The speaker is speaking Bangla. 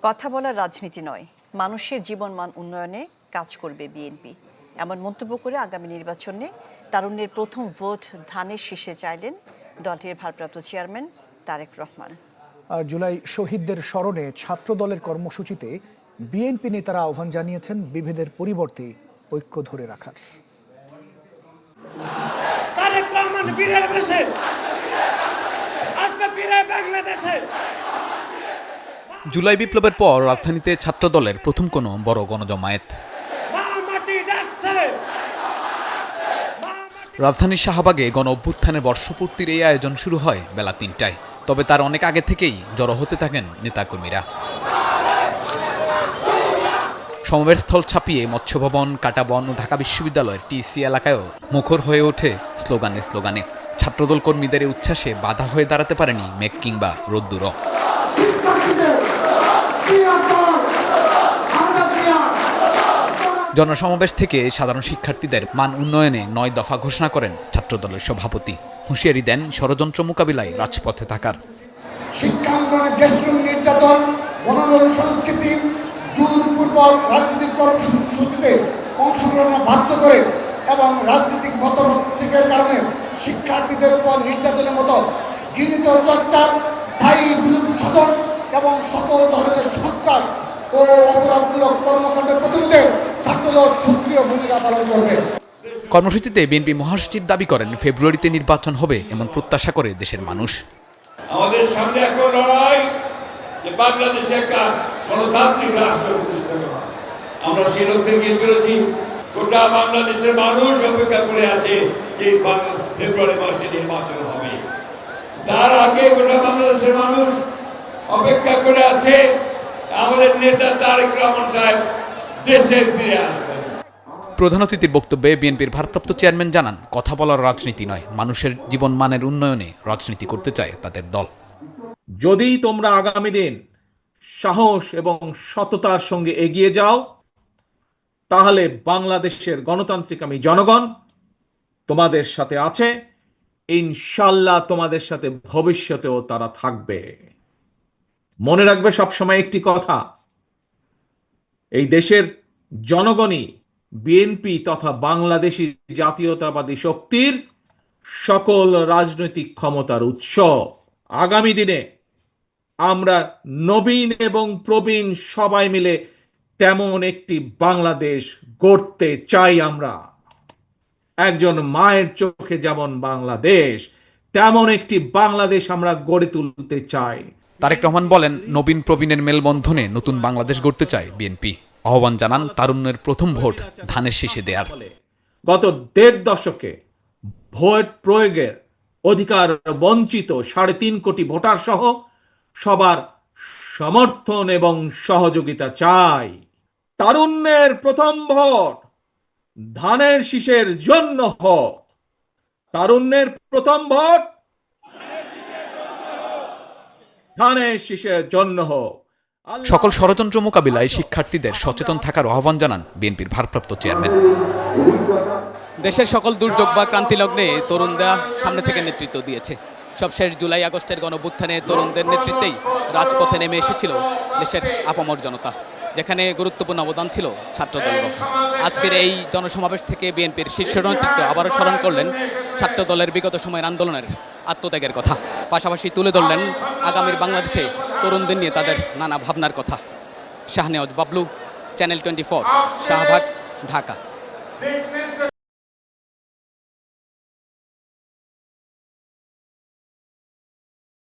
কথা বলার রাজনীতি নয়, মানুষের জীবনমান উন্নয়নে কাজ করবে বিএনপি, এমন মন্তব্য করে আগামী নির্বাচনে তারুণ্যের প্রথম ভোট ধানের শীষে চাইলেন দলটির ভারপ্রাপ্ত চেয়ারম্যান তারেক রহমান। আর জুলাই শহীদদের স্মরণে ছাত্র দলের কর্মসূচিতে বিএনপি নেতারা আহ্বান জানিয়েছেন বিভেদের পরিবর্তে ঐক্য ধরে রাখার। তারেক রহমান বীরের বেশে আসবে ফিরে বাংলাদেশে। জুলাই বিপ্লবের পর রাজধানীতে ছাত্র দলের প্রথম কোনো বড় গণজমায়েত। রাজধানীর শাহবাগে গণ অভ্যুত্থানের বর্ষপূর্তির এই আয়োজন শুরু হয় বেলা ৩টায়। তবে তার অনেক আগে থেকেই জড়ো হতে থাকেন নেতাকর্মীরা। সমাবেশস্থল ছাপিয়ে মৎস্যভবন, কাঁটাবন ও ঢাকা বিশ্ববিদ্যালয়ের টিসি এলাকায়ও মুখর হয়ে ওঠে স্লোগানে স্লোগানে। ছাত্রদল কর্মীদের উচ্ছ্বাসে বাধা হয়ে দাঁড়াতে পারেনি মেঘ কিংবা রোদ্দুরও। জনসমাবেশ থেকে সাধারণ শিক্ষার্থীদের মান উন্নয়নে ৯ দফা ঘোষণা করেন ছাত্রদলের সভাপতি। হুঁশিয়ারি দেন ষড়যন্ত্র মোকাবিলায় রাজপথে থাকার। শিক্ষাঙ্গনে দেশপ্রেম নির্যাতন, গণধর্ম সংস্কৃতি, জোরপূর্বক রাজনৈতিক কর্মসূচিতে অংশগ্রহণে বাধ্য করে এবং রাজনৈতিক মতপ্রতীকের কারণে শিক্ষার্থীদের উপর নির্যাতনের মতো ঘৃণিত চর্চার স্থায়ী বিলুপ সাধন এবং সকল ধরনের সন্ত্রাস ও অপরাধমূলক কর্মকাণ্ডের প্রতিরোধে ছাত্রদল সক্রিয় ভূমিকা পালন করবে। কর্মসূচিতে বিএনপি মহাসচিব দাবি করেন ফেব্রুয়ারিতে নির্বাচন হবে এমন প্রত্যাশা করে দেশের মানুষ। আমাদের সামনে একটা লড়াই যে বাংলাদেশে একটা গণতান্ত্রিক রাষ্ট্র প্রতিষ্ঠা করা। আমরা সেই লক্ষ্যে গিয়ে চলেছি। গোটা বাংলাদেশের মানুষ অপেক্ষা করে আছে যে ফেব্রুয়ারি মাসে নির্বাচন হবে। তার আগে গোটা বাংলাদেশের মানুষ অপেক্ষা করে আছে আমাদের নেতা তারেক রহমান সাহেব দেশে ফিরে আসবেন। প্রধান অতিথির বক্তব্যে বিএনপির ভারপ্রাপ্ত চেয়ারম্যান জানান, কথা বলার রাজনীতি নয়, মানুষের জীবন মানের উন্নয়নে রাজনীতি করতে চায় তাদের দল। যদি তোমরা আগামী দিন সাহস এবং সততার সঙ্গে এগিয়ে যাও, তাহলে বাংলাদেশের গণতান্ত্রিক জনগণ তোমাদের সাথে আছে, ইনশাল্লাহ তোমাদের সাথে ভবিষ্যতেও তারা থাকবে। মনে রাখবে সবসময় একটি কথা, এই দেশের জনগণই বিএনপি তথা বাংলাদেশী জাতীয়তাবাদী শক্তির সকল রাজনৈতিক ক্ষমতার উৎস। আগামী দিনে আমরা নবীন এবং প্রবীণ সবাই মিলে তেমন একটি বাংলাদেশ গড়তে চাই। আমরা একজন মায়ের চোখে যেমন বাংলাদেশ, তেমন একটি বাংলাদেশ আমরা গড়ে তুলতে চাই। তারেক রহমান বলেন, নবীন প্রবীণের মেলবন্ধনে নতুন বাংলাদেশ গড়তে চায় বিএনপি। আহ্বান জানান তারুণ্যের প্রথম ভোট ধানের শীষে দেয়ার। গত ১.৫ দশকে ভোট প্রয়োগের অধিকার বঞ্চিত ৩.৫ কোটি ভোটার সহ সবার সমর্থন এবং সহযোগিতা চাই। তারুণ্যের প্রথম ভোট ধানের শীষের জন্য হোক। তারুণ্যের প্রথম ভোট ধানের শীষের জন্য হোক। সকল ষড়যন্ত্র মোকাবিলায় শিক্ষার্থীদের সচেতন থাকার আহ্বান জানান বিএনপির ভারপ্রাপ্ত চেয়ারম্যান। দেশের সকল দুর্যোগ বা ক্রান্তি লগ্নে তরুণরা সামনে থেকে নেতৃত্ব দিয়েছে। সবশেষ জুলাই আগস্টের গণঅভ্যুত্থানে তরুণদের নেতৃত্বেই রাজপথে নেমে এসেছিল দেশের আপামর জনতা, যেখানে গুরুত্বপূর্ণ অবদান ছিল ছাত্রদলেরও। আজকের এই জনসমাবেশ থেকে বিএনপির শীর্ষ নেতৃত্ব আবারও স্মরণ করলেন ছাত্রদলের বিগত সময়ের আন্দোলনের আত্মত্যাগের কথা। পাশাপাশি তুলে ধরলেন আগামীর বাংলাদেশে তরুণদের নিয়ে তাদের নানা ভাবনার কথা। শাহনেওয়াজ বাবলু, চ্যানেল 24, শাহবাগ, ঢাকা।